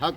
حق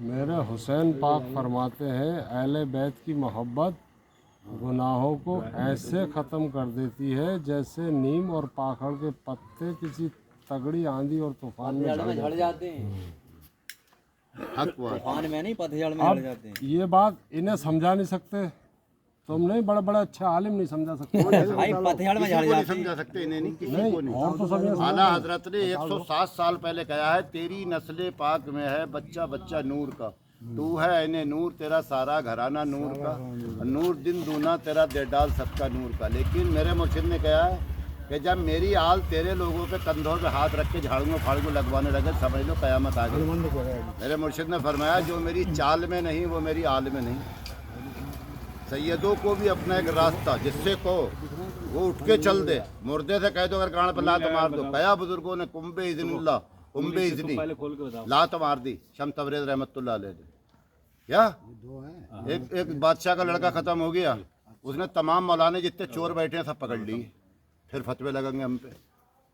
میرے حسین پاک فرماتے ہیں اہل بیت کی محبت گناہوں کو ایسے ختم کر دیتی ہے جیسے نیم اور پاکھڑ کے پتے کسی تگڑی آندھی اور طوفان میں جھڑ جاتے ہیں حق بات طوفان میں نہیں پتجھڑ میں اب جھڑ جاتے ہیں یہ بات انہیں سمجھا نہیں سکتے، تم نہیں بڑا اچھا عالم نہیں سمجھا سکتے بھائی پتجھڑ میں کسی جھڑ کو نہیں جاتے ہیں سمجھا سکتے انہیں نہیں کسی کو نہیں نہیں اور تو سب اعلیٰ حضرت نے 107 سال پہلے کہا ہے تیری نسل پاک میں ہے بچہ بچہ نور کا، تو ہے عین نور، تیرا سارا گھرانہ نور کا، نور دن دونا تیرا دے ڈال سب کا نور کا۔ لیکن میرے مرشد نے کہا ہے کہ جب میری آل تیرے لوگوں کے کندھوں پہ ہاتھ رکھ کے جھاڑوں پھاڑوں لگوانے لگے سمجھ لو قیامت آ گئی۔ میرے مرشد نے فرمایا جو میری چال میں نہیں وہ میری آل میں نہیں۔ سیدوں کو بھی اپنا ایک راستہ جس سے کو وہ اٹھ کے چل دے، مردے سے کہہ دو اگر کان پہ لات مار دو، کیا بزرگوں نے کمبے اذن اللہ کمبے اذنی لات مار دی، شمس تبریز رحمۃ اللہ علیہ نے۔ کیا ایک بادشاہ کا لڑکا ختم ہو گیا، اس نے تمام مولانے جتنے چور بیٹھے ہیں سب پکڑ لیے، پھر فتوے لگیں گے ہم پہ۔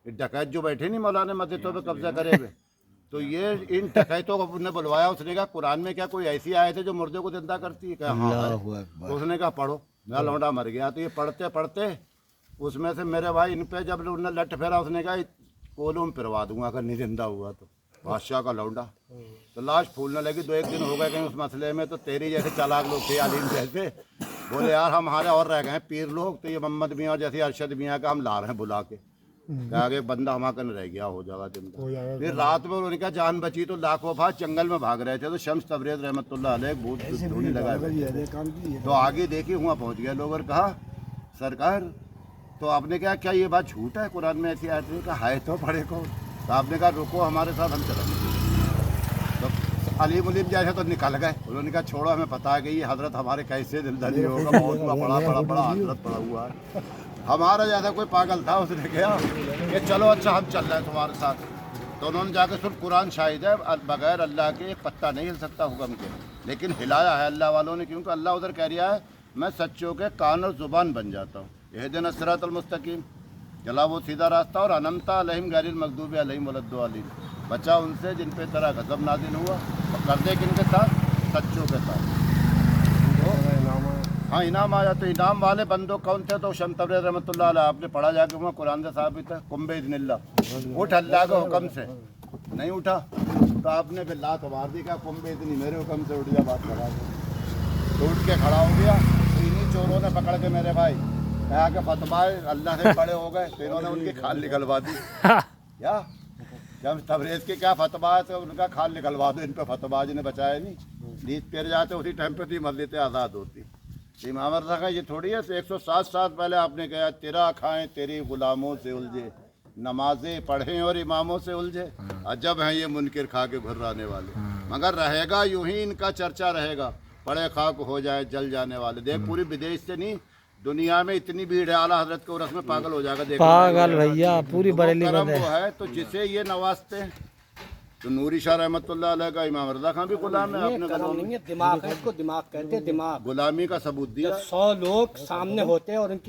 یہ ڈکیت جو بیٹھے نہیں مولانے مسجدوں پہ قبضہ کرے ہوئے، تو یہ ان ڈکیتوں کو نے بلوایا، اس نے کہا قرآن میں کیا کوئی ایسی آیت ہے جو مردے کو زندہ کرتی ہے؟ کہا ہاں ہے۔ تو اس نے کہا پڑھو، میرا لونڈا مر گیا، تو یہ پڑھتے پڑھتے اس میں سے میرے بھائی ان پہ جب انہوں نے لٹ پھیرا، اس نے کہا کولوم پھروا دوں گا اگر نہیں زندہ ہوا تو، بادشاہ کا لونڈا۔ تو لاش پھولنے لگی، 2 ایک دن ہو گئے کہیں اس مسئلے میں، تو تیری جیسے چالاک لوگ تھے عالم جیسے، بولے یار ہمارے اور رہ گئے ہیں پیر لوگ، تو یہ محمد میاں جیسے ارشد میاں کا ہم لا رہے ہیں بلا کے، کہا کہ ایک بندہ ہمارا کن رہ گیا ہو جائے گا زندہ۔ پھر رات میں انہوں نے کہا جان بچی تو لاکھوں بھاگ جنگل میں بھاگ رہے تھے، تو شمس تبریز رحمۃ اللہ علیہ بھوت دھونے لگا، تو آگے دیکھی وہاں پہنچ گیا لوگ اور کہا سرکار، تو آپ نے کہا کیا یہ بات جھوٹ ہے قرآن میں ایسی آیت نہیں؟ کہا ہے تو پڑھے کو، تو آپ نے کہا رکو ہمارے ساتھ ہم چلیں گے۔ تو علیم جیسے تو نکل گئے، انہوں نے کہا چھوڑو ہمیں پتا ہے کہ یہ حضرت ہمارے کیسے دل دھڑی ہوگا، بہت بڑا حضرت پڑا ہوا ہے۔ ہمارا جیسا کوئی پاگل تھا، اس نے کہا کہ چلو اچھا ہم چل رہے ہیں تمہارے ساتھ۔ تو انہوں نے جا کے سن قرآن شاہد ہے بغیر اللہ کے ایک پتہ نہیں ہل سکتا حکم کے، لیکن ہلایا ہے اللہ والوں نے، کیونکہ اللہ ادھر کہہ رہا ہے میں سچوں کے کان اور زبان بن جاتا ہوں۔ اہدنا الصراط المستقیم، چلا وہ سیدھا راستہ، اور انمتا علیہم غیر المغضوب علیہم ولا الضالین، بچا ان سے جن پہ تیرا غضب نازل ہوا، اور کر دے کن کے ساتھ؟ سچوں کے ساتھ۔ ہاں انعام آیا، تو انعام والے بندوں کون تھے؟ تو شمس تبریز رحمۃ اللہ علیہ، آپ نے پڑھا جا کے وہاں قرآن سے ثابت ہے، کمبے اذن اللہ، اٹھ اللہ کے حکم سے، نہیں اٹھا تو آپ نے پھر لات مار دی، کہا کمبے اذنی میرے حکم سے اٹھ گیا، بات کرا دو، تو اٹھ کے کھڑا ہو گیا۔ تو انہیں چوروں نے پکڑ کے میرے بھائی کہا کہ فتویٰ اللہ سے بڑے ہو گئے، تو انہوں نے ان کی کھال نکلوا دی۔ کیا شمس تبریز کے کیا فتویٰ ہے؟ تو ان کا کھال نکلوا دو، ان پہ فتویٰ جنہیں بچایا نہیں، نیت پیر جاتے اسی ٹائم پہ تھی مسجدیں آزاد ہوتی۔ امام رضا کا یہ تھوڑی ہے، 107 سال پہلے آپ نے کہا تیرا کھائیں تیری غلاموں سے الجھے، نمازیں پڑھیں اور اماموں سے الجھے، عجب ہیں یہ منکر کھا کے گھرانے والے، مگر رہے گا یوں ہی ان کا چرچا رہے گا، پڑے خاک ہو جائے جل جانے والے۔ دیکھ پوری بدیش سے نہیں، دنیا میں اتنی بھیڑ ہے، اعلیٰ حضرت کے عرس میں پاگل ہو جائے گا، دیکھ پاگل بھیا پوری بریلی کرم بند ہے۔ وہ ہے تو جسے یہ نوازتے ہیں۔ تو نوری شاہ رحمۃ اللہ علیہ کا امام رضا خان بھی غلام ہے، اپنے نہیں ہے، دماغ ہے، اس کو دماغ کہتے ہیں، دماغ۔ غلامی کا ثبوت دیا۔ 100 لوگ سامنے ہوتے ہیں اور ان کی